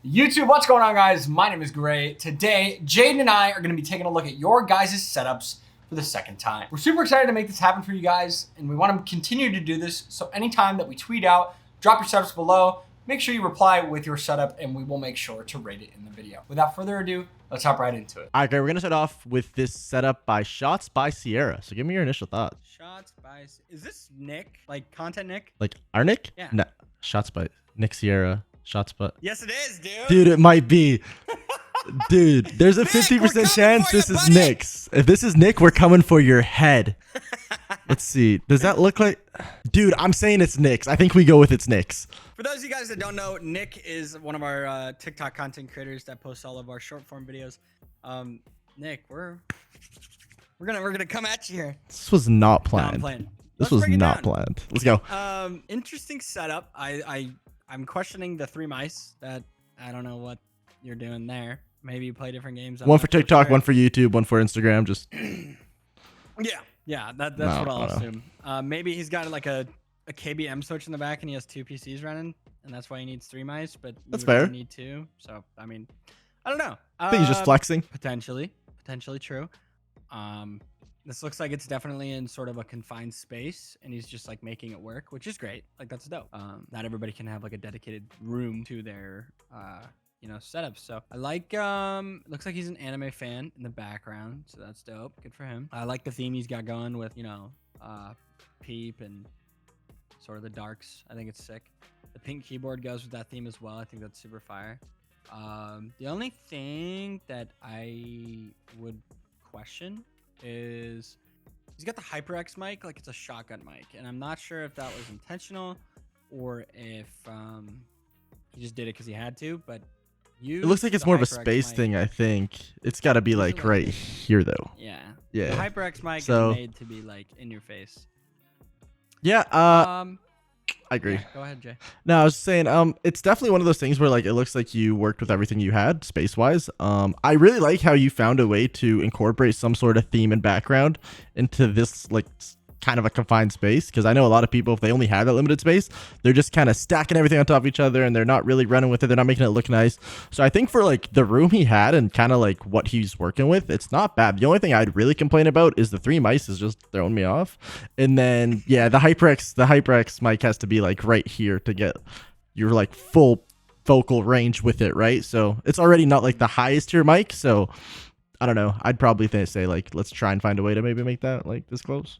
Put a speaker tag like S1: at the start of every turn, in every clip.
S1: YouTube, what's going on, guys? My name is Gray. Today, Jaden and I are going to be taking a look at your guys' setups for the second time. We're super excited to make this happen for you guys, and we want to continue to do this. So anytime that we tweet out, drop your setups below, make sure you reply with your setup, and we will make sure to rate it in the video. Without further ado, let's hop right into it.
S2: All right, Gray, we're going to start off with this setup by Shots by Sierra. So give me your initial thoughts.
S3: Shots by... Is this Nick? Like, content Nick?
S2: Like, our Nick?
S3: Yeah.
S2: No, Shots by Nick Sierra. Shots by...
S3: Yes, it is, dude.
S2: Dude, it might be. Dude, there's a 50% chance this is Nick's. If this is Nick, we're coming for your head. Let's see. Does that look like... Dude, I'm saying it's Nick's. I think we go with it's Nick's.
S3: For those of you guys that don't know, Nick is one of our TikTok content creators that posts all of our short form videos. Nick, we're gonna come at you here.
S2: This was not
S3: No,
S2: planned.
S3: I'm playing.
S2: This
S3: Let's
S2: was
S3: break it
S2: not
S3: down.
S2: planned. Let's go.
S3: Interesting setup. I'm questioning the 3 mice that I don't know what you're doing there. Maybe you play different games. I'm
S2: One
S3: not
S2: for
S3: so
S2: TikTok,
S3: sure.
S2: one for YouTube, one for Instagram. Just
S3: Yeah, that's
S2: No,
S3: what I'll
S2: no.
S3: assume. Maybe he's got like a KBM switch in the back and he has 2 PCs running, and that's why he needs 3 mice. But
S2: That's
S3: you would only
S2: fair.
S3: Need 2. So I mean, I don't know.
S2: I think he's just flexing.
S3: Potentially true. This looks like it's definitely in sort of a confined space, and he's just like making it work, which is great. Like, that's dope. Not everybody can have like a dedicated room to their setups. So I like looks like he's an anime fan in the background, so that's dope. Good for him. I like the theme he's got going with, Peep and sort of the darks. I think it's sick. The pink keyboard goes with that theme as well. I think that's super fire. The only thing that I would question is he's got the HyperX mic like it's a shotgun mic, and I'm not sure if that was intentional or if he just did it because he had to. But
S2: It looks like it's more of a space thing, I think. It's got to be like
S3: like
S2: right
S3: this?
S2: here, though.
S3: Yeah.
S2: Yeah.
S3: The HyperX mic
S2: So-
S3: is made to be like in your face.
S2: Yeah, I agree.
S3: Yeah, go ahead, Jay.
S2: No, I was saying, it's definitely one of those things where like it looks like you worked with everything you had space wise. I really like how you found a way to incorporate some sort of theme and background into this like kind of a confined space, because I know a lot of people, if they only have that limited space, they're just kind of stacking everything on top of each other and they're not really running with it. They're not making it look nice. So I think for like the room he had and kind of like what he's working with, it's not bad. The only thing I'd really complain about is the 3 mice is just throwing me off. And then yeah, the HyperX mic has to be like right here to get your like full vocal range with it, right? So it's already not like the highest tier mic. So I don't know. I'd probably say like let's try and find a way to maybe make that like this close.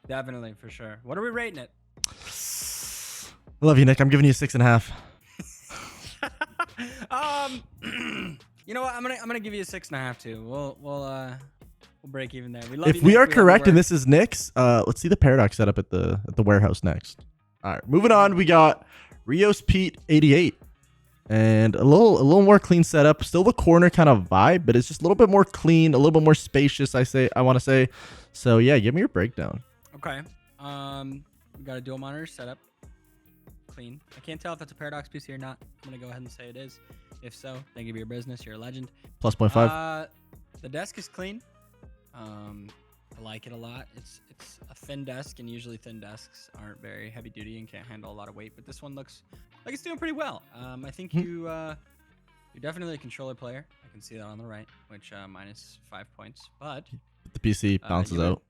S3: Definitely, for sure. What are we rating it?
S2: I love you, Nick. I'm giving you 6.5.
S3: You know what? I'm gonna give you a 6.5 too. We'll break even there. We love
S2: If
S3: you,
S2: we
S3: Nick.
S2: are
S3: love your
S2: correct and
S3: work.
S2: this is Nick's, let's see the paradox setup at the warehouse next. All right, moving on. We got Rios Pete 88 and a little more clean setup. Still the corner kind of vibe, but it's just a little bit more clean, a little bit more spacious. I want to say. So yeah, give me your breakdown.
S3: Okay. We got a dual monitor setup. Clean. I can't tell if that's a Paradox PC or not. I'm gonna go ahead and say it is. If so, thank you for your business. You're a legend.
S2: Plus 0.5.
S3: The desk is clean. I like it a lot. It's a thin desk, and usually thin desks aren't very heavy duty and can't handle a lot of weight. But this one looks like it's doing pretty well. I think you're definitely a controller player. I can see that on the right, which minus 5 points. But
S2: The PC bounces
S3: you would-
S2: out.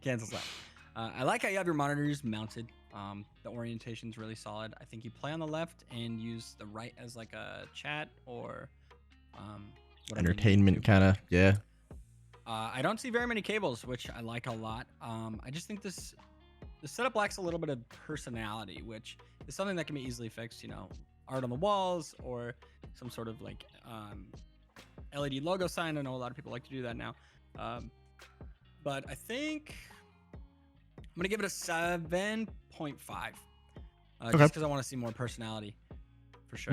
S3: cancels out. I like how you have your monitors mounted. The orientation's really solid. I think you play on the left and use the right as like a chat or whatever you need
S2: Entertainment
S3: to.
S2: kind of. Yeah.
S3: I don't see very many cables, which I like a lot. I just think the setup lacks a little bit of personality, which is something that can be easily fixed. Art on the walls or some sort of like LED logo sign. I know a lot of people like to do that now. But I think I'm gonna give it a 7.5.
S2: Okay.
S3: Just because I want to see more personality, for sure.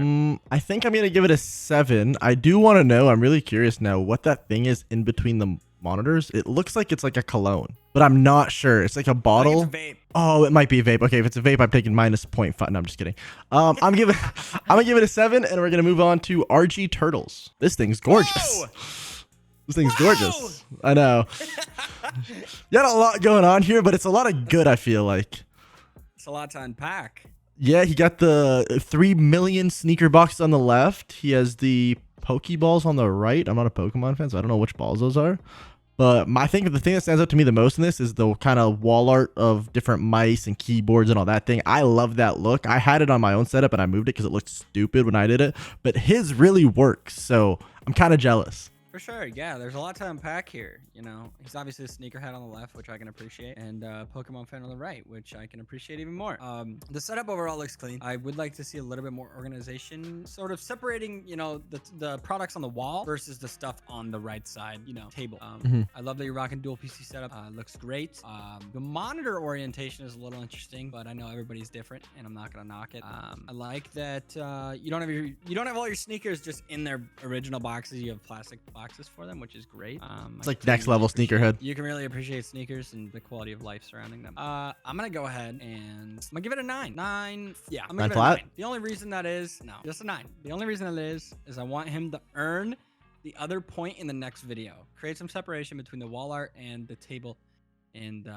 S2: I think I'm gonna give it a 7. I do want to know. I'm really curious now what that thing is in between the monitors. It looks like it's like a cologne, but I'm not sure. It's like a
S3: I think
S2: bottle.
S3: it's a vape.
S2: Oh, it might be a vape. Okay, if it's a vape, I'm taking minus 0.5. No, I'm just kidding. I'm gonna give it a 7, and we're gonna move on to RG Turtles. This thing's gorgeous.
S3: Whoa!
S2: This thing's
S3: Whoa!
S2: gorgeous. I know. You got a lot going on here, but it's a lot of good, I feel like.
S3: It's a lot to unpack.
S2: Yeah, he got the 3 million sneaker box on the left. He has the Pokeballs on the right. I'm not a Pokemon fan, so I don't know which balls those are. But the thing that stands out to me the most in this is the kind of wall art of different mice and keyboards and all that thing. I love that look. I had it on my own setup and I moved it because it looked stupid when I did it. But his really works, so I'm kind of jealous.
S3: For sure, yeah. There's a lot to unpack here. You know, he's obviously a sneakerhead on the left, which I can appreciate, and Pokemon fan on the right, which I can appreciate even more. The setup overall looks clean. I would like to see a little bit more organization, sort of separating, you know, the products on the wall versus the stuff on the right side, you know, table. I love that you're rocking dual PC setup. Looks great. The monitor orientation is a little interesting, but I know everybody's different, and I'm not gonna knock it. I like that you don't have all your sneakers just in their original boxes. You have plastic boxes for them, which is great.
S2: It's like next level sneakerhead.
S3: You can really appreciate sneakers and the quality of life surrounding them. I'm gonna go ahead and I'm gonna give it a 9. 9. Yeah, I'm gonna give it a 9. The only reason that is just a 9. The only reason that is I want him to earn the other point in the next video. Create some separation between the wall art and the table, and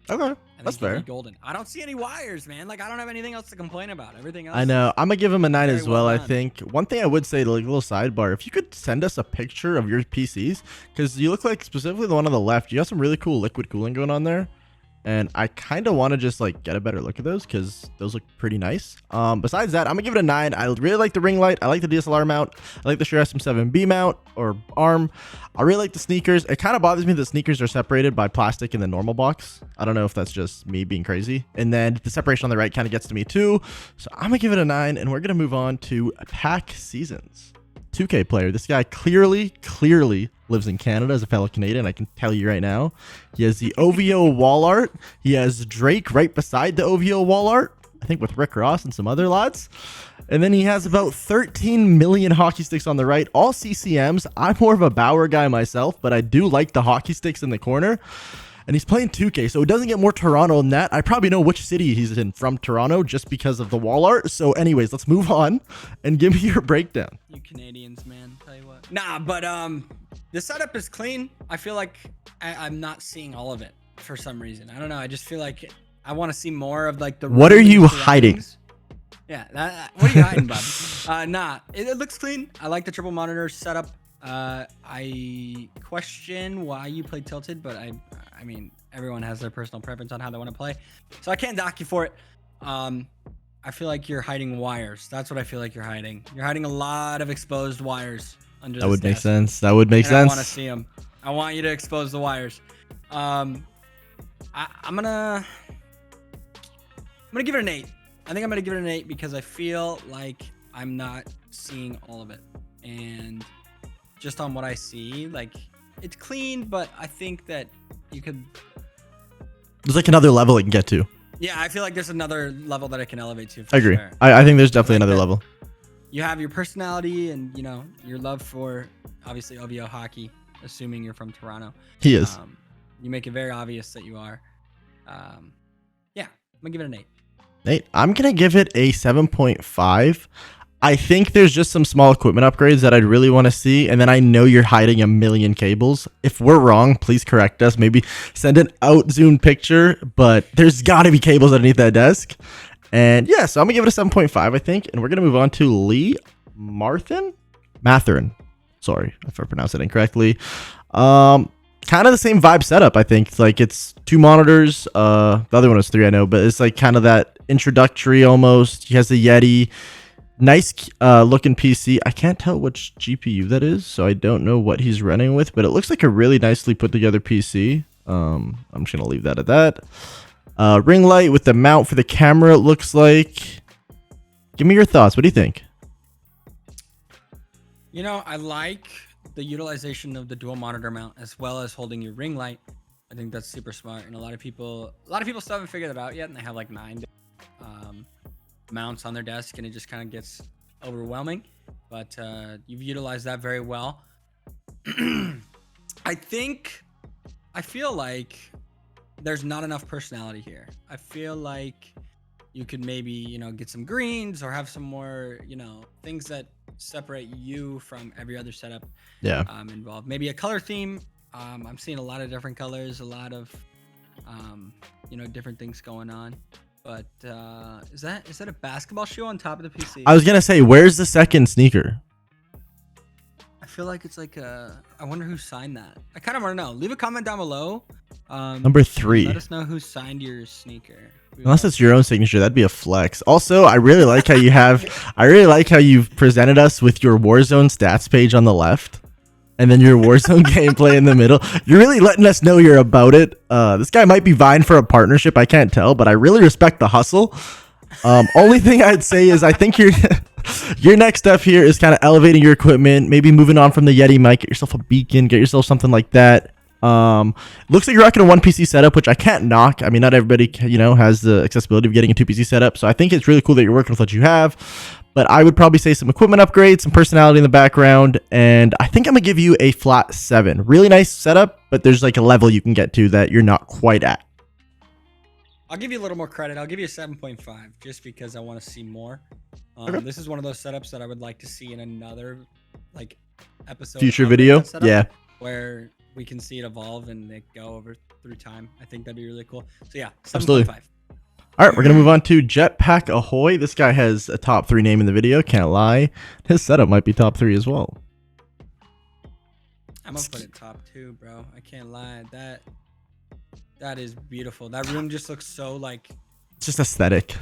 S2: Okay, that's fair.
S3: Golden. I don't see any wires, man. Like, I don't have anything else to complain about. Everything else.
S2: I know. I'm gonna give him a 9 as well.
S3: well
S2: I
S3: done.
S2: think one thing I would say, like a little sidebar, if you could send us a picture of your PCs, because you look like specifically the one on the left, you have some really cool liquid cooling going on there. And I kind of want to just like get a better look at those because those look pretty nice. Besides that, I'm gonna give it a 9. I really like the ring light. I like the DSLR mount. I like the Shure SM7B mount or arm. I really like the sneakers. It kind of bothers me that sneakers are separated by plastic in the normal box. I don't know if that's just me being crazy. And then the separation on the right kind of gets to me too. So I'm gonna give it a 9, and we're gonna move on to pack seasons. 2K player. This guy clearly lives in Canada as a fellow Canadian. I can tell you right now. He has the OVO wall art. He has Drake right beside the OVO wall art, I think with Rick Ross and some other lads. And then he has about 13 million hockey sticks on the right, all CCMs. I'm more of a Bauer guy myself, but I do like the hockey sticks in the corner. And he's playing 2K, so it doesn't get more Toronto than that. I probably know which city he's in from Toronto just because of the wall art. So anyways, let's move on and give me your breakdown.
S3: You Canadians, man. Tell you what. Nah, but the setup is clean. I feel like I'm not seeing all of it for some reason. I don't know. I just feel like I want to see more of like the.
S2: What are you hiding?
S3: Yeah, what are you hiding, Bob? Nah, it looks clean. I like the triple monitor setup. I question why you play tilted, but I mean, everyone has their personal preference on how they want to play, so I can't dock you for it. I feel like you're hiding wires. That's what I feel like you're hiding. You're hiding a lot of exposed wires under.
S2: That would make sense. That would make sense.
S3: I want to see them. I want you to expose the wires. I'm gonna give it an 8. I think I'm gonna give it an 8 because I feel like I'm not seeing all of it, and just on what I see, like it's clean, but I think that you could.
S2: There's like another level it can get to.
S3: Yeah, I feel like there's another level that it can elevate to.
S2: I agree.
S3: Sure.
S2: I think there's definitely another level.
S3: You have your personality and, you know, your love for obviously OVO hockey, assuming you're from Toronto.
S2: He is.
S3: You make it very obvious that you are. Yeah, I'm gonna give it an 8.
S2: I'm gonna give it a 7.5. I think there's just some small equipment upgrades that I'd really want to see, and then I know you're hiding a million cables. If we're wrong, please correct us. Maybe send an out-zoomed picture, but there's got to be cables underneath that desk. And yeah, so I'm gonna give it a 7.5, I think, and we're gonna move on to Lee Matherin. Sorry if I pronounced it incorrectly. Kind of the same vibe setup, I think. It's like it's 2 monitors. The other one was 3, I know, but it's like kind of that introductory almost. He has the Yeti. Nice looking PC. I can't tell which GPU that is, so I don't know what he's running with, but it looks like a really nicely put together PC. I'm just gonna leave that at that. Ring light with the mount for the camera, it looks like. Give me your thoughts. What do you think?
S3: You know, I like the utilization of the dual monitor mount as well as holding your ring light. I think that's super smart, and a lot of people still haven't figured it out yet, and they have like 9 mounts on their desk, and it just kind of gets overwhelming. But you've utilized that very well. I feel like there's not enough personality here. I feel like you could maybe, you know, get some greens or have some more, you know, things that separate you from every other setup.
S2: Yeah.
S3: Involved. Maybe a color theme. I'm seeing a lot of different colors, a lot of, you know, different things going on. But is that a basketball shoe on top of the PC?
S2: I was gonna say, where's the second sneaker?
S3: I feel like it's like a. I wonder who signed that. I kind of want to know. Leave a comment down below.
S2: Number 3.
S3: Let us know who signed your sneaker.
S2: Unless it's your own signature, that'd be a flex. Also, I really like how you have. I really like how you've presented us with your Warzone stats page on the left, and then your Warzone gameplay in the middle. You're really letting us know you're about it. This guy might be vying for a partnership. I can't tell, but I really respect the hustle. Only thing I'd say is I think your next step here is kind of elevating your equipment, maybe moving on from the Yeti mic, get yourself a beacon, get yourself something like that. Looks like you're rocking a 1 PC setup, which I can't knock. I mean, not everybody, has the accessibility of getting a 2 PC setup. So I think it's really cool that you're working with what you have. But I would probably say some equipment upgrades, some personality in the background, and I think I'm gonna give you a flat 7. Really nice setup, but there's like a level you can get to that you're not quite at.
S3: I'll give you a little more credit. I'll give you a 7.5 just because I want to see more.
S2: Okay.
S3: This is one of those setups that I would like to see in another episode.
S2: Future video, yeah,
S3: where we can see it evolve and it go over through time. I think that'd be really cool. So yeah, 7.5.
S2: Absolutely. All right, we're gonna move on to Jetpack Ahoy. This guy has a top 3 name in the video. Can't lie. His setup might be top 3 as well.
S3: I'm gonna put it top 2, bro. I can't lie. That is beautiful. That room just looks so
S2: It's just aesthetic.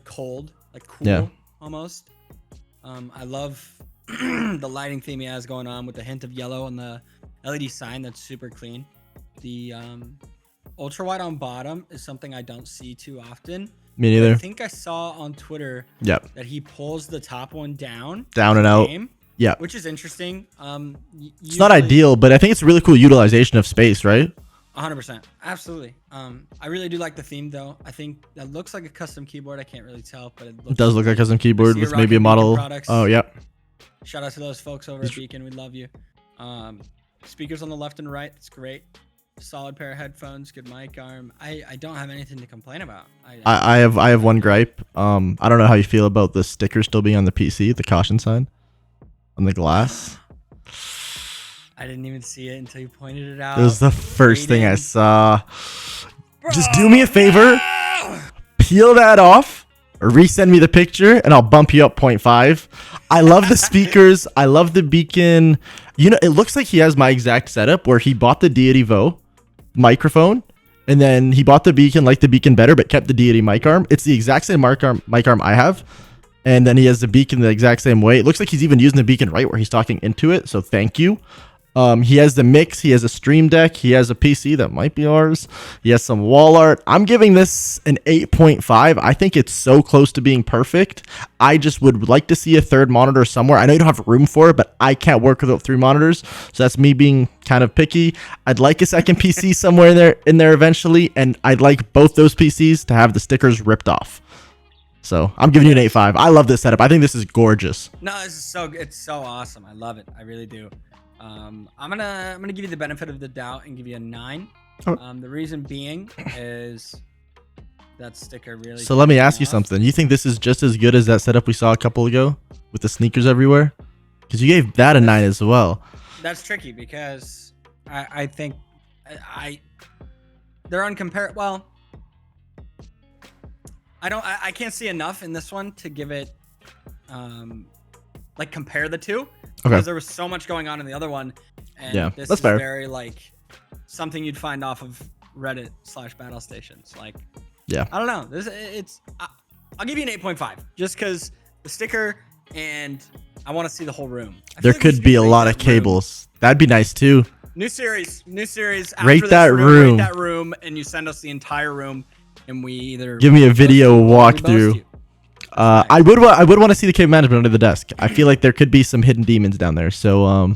S3: Cold, cool,
S2: Yeah.
S3: almost. I love the lighting theme he has going on with the hint of yellow on the LED sign. That's super clean. The ultra wide on bottom is something I don't see too often.
S2: Me neither.
S3: I think I saw on Twitter that he pulls the top one down
S2: and out. Yeah,
S3: which is interesting.
S2: It's not ideal, but I think it's a really cool utilization of space, right?
S3: 100%, absolutely. I really do like the theme though. I think that looks like a custom keyboard. I can't really tell, but it
S2: does look like a custom keyboard with maybe a model. Oh, yep.
S3: Shout out to those folks over at Beacon. We love you. Speakers on the left and right. It's great. Solid pair of headphones. Good mic arm. I don't have anything to complain about.
S2: I have one gripe. I don't know how you feel about the sticker still being on the PC, the caution sign on the glass.
S3: I didn't even see it until you pointed it out.
S2: It was the first thing I saw. Bro. Just do me a favor. Peel that off. Or resend me the picture and I'll bump you up 0.5. I love the speakers. I love the beacon. It looks like he has my exact setup where he bought the Deity Vo microphone and then he bought the beacon, liked the beacon better, but kept the Deity mic arm. It's the exact same mic arm I have. And then he has the beacon the exact same way. It looks like he's even using the beacon right where he's talking into it. So thank you. He has the mix. He has a Stream Deck. He has a PC that might be ours. He has some wall art. I'm giving this an 8.5. I think it's so close to being perfect. I just would like to see a third monitor somewhere. I know you don't have room for it, but I can't work without 3 monitors. So that's me being kind of picky. I'd like a second PC somewhere in there eventually. And I'd like both those PCs to have the stickers ripped off. So I'm giving you an 8.5. I love this setup. I think this is gorgeous.
S3: No, it's so awesome. I love it. I really do. I'm gonna give you the benefit of the doubt and give you a 9. The reason being is that sticker really.
S2: So let me ask you something. You think this is just as good as that setup we saw a couple ago with the sneakers everywhere? Because you gave that a 9 as well.
S3: That's tricky because I think they're uncomparable. Well, I can't see enough in this one to give it compare the two.
S2: Okay.
S3: Because there was so much going on in the other one, and this is fair. Very something you'd find off of Reddit/battle stations.
S2: Yeah.
S3: I don't know. I'll give you an 8.5 just because the sticker and I want to see the whole room.
S2: There could be a lot of cables. That'd be nice too.
S3: New series.
S2: Rate that room.
S3: Rate that room, and you send us the entire room, and we either
S2: give me a video walkthrough. I would want to see the cave management under the desk. I feel like there could be some hidden demons down there. So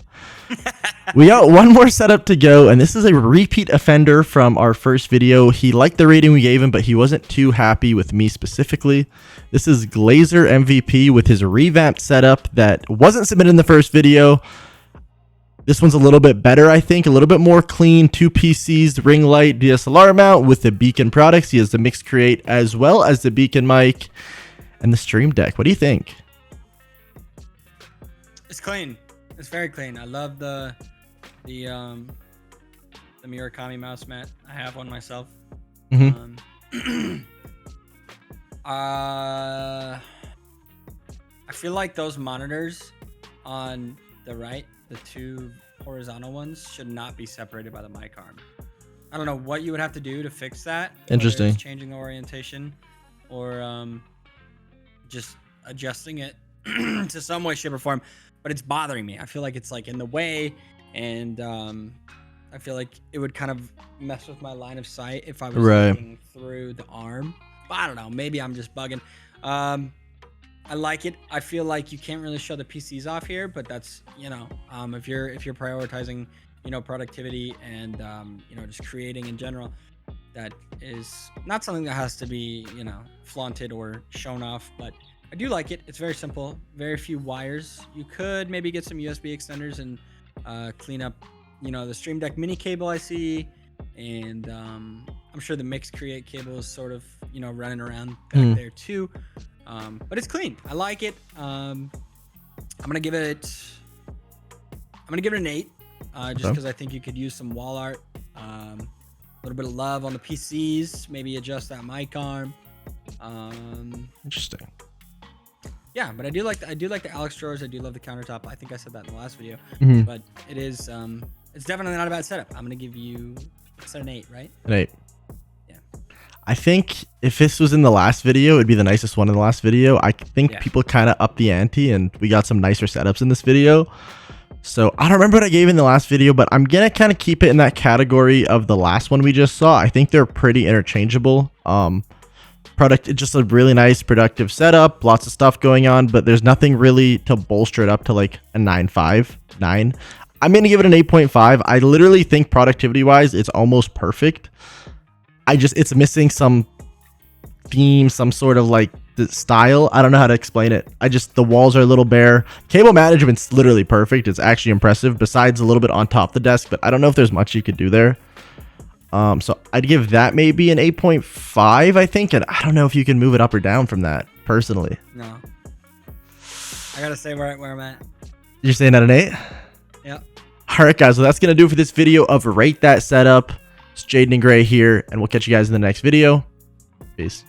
S2: we got one more setup to go, and this is a repeat offender from our first video. He liked the rating we gave him, but he wasn't too happy with me specifically. This is Glazer MVP with his revamped setup that wasn't submitted in the first video. This one's a little bit better, I think, a little bit more clean. 2 PCs, the ring light, DSLR mount with the Beacon products. He has the Mix Create as well as the Beacon mic. And the Stream Deck. What do you think?
S3: It's clean. It's very clean. I love the Murakami mouse mat. I have one myself. I feel like those monitors on the right, the two horizontal ones, should not be separated by the mic arm. I don't know what you would have to do to fix that.
S2: Interesting.
S3: Whether it's changing the orientation or just adjusting it to some way, shape, or form. But it's bothering me. I feel like it's like in the way, and I feel like it would kind of mess with my line of sight if I was looking through the arm. But I don't know. Maybe I'm just bugging. I like it. I feel like you can't really show the PCs off here, but that's, you know, if you're prioritizing, you know, productivity and you know, just creating in general, that is not something that has to be, you know, flaunted or shown off. But I do like it. It's very simple. Very few wires. You could maybe get some USB extenders and clean up, you know, the Stream Deck mini cable I see, and I'm sure the Mix Create cable is sort of, you know, running around back there too. But it's clean. I like it. I'm gonna give it an 8, just because I think you could use some wall art, a little bit of love on the PCs, maybe adjust that mic arm.
S2: Interesting.
S3: Yeah, but I do like the Alex drawers. I do love the countertop. I think I said that in the last video, but it is it's definitely not a bad setup. I'm gonna give you, it's an 8, right?
S2: An 8. I think if this was in the last video, it'd be the nicest one in the last video. I think people kind of upped the ante and we got some nicer setups in this video. So I don't remember what I gave in the last video, but I'm going to kind of keep it in that category of the last one we just saw. I think they're pretty interchangeable. It's just a really nice productive setup, lots of stuff going on, but there's nothing really to bolster it up to like a 9.5, 9. I'm going to give it an 8.5. I literally think productivity wise, it's almost perfect. It's missing some theme, some sort of like the style. I don't know how to explain it. The walls are a little bare. Cable management's literally perfect. It's actually impressive, besides a little bit on top of the desk, but I don't know if there's much you could do there. So I'd give that maybe an 8.5, I think. And I don't know if you can move it up or down from that, personally.
S3: No. I gotta say where I'm at.
S2: You're saying at an 8?
S3: Yeah.
S2: All right, guys. So that's going to do it for this video of Rate That Setup. It's Jaden and Gray here, and we'll catch you guys in the next video. Peace.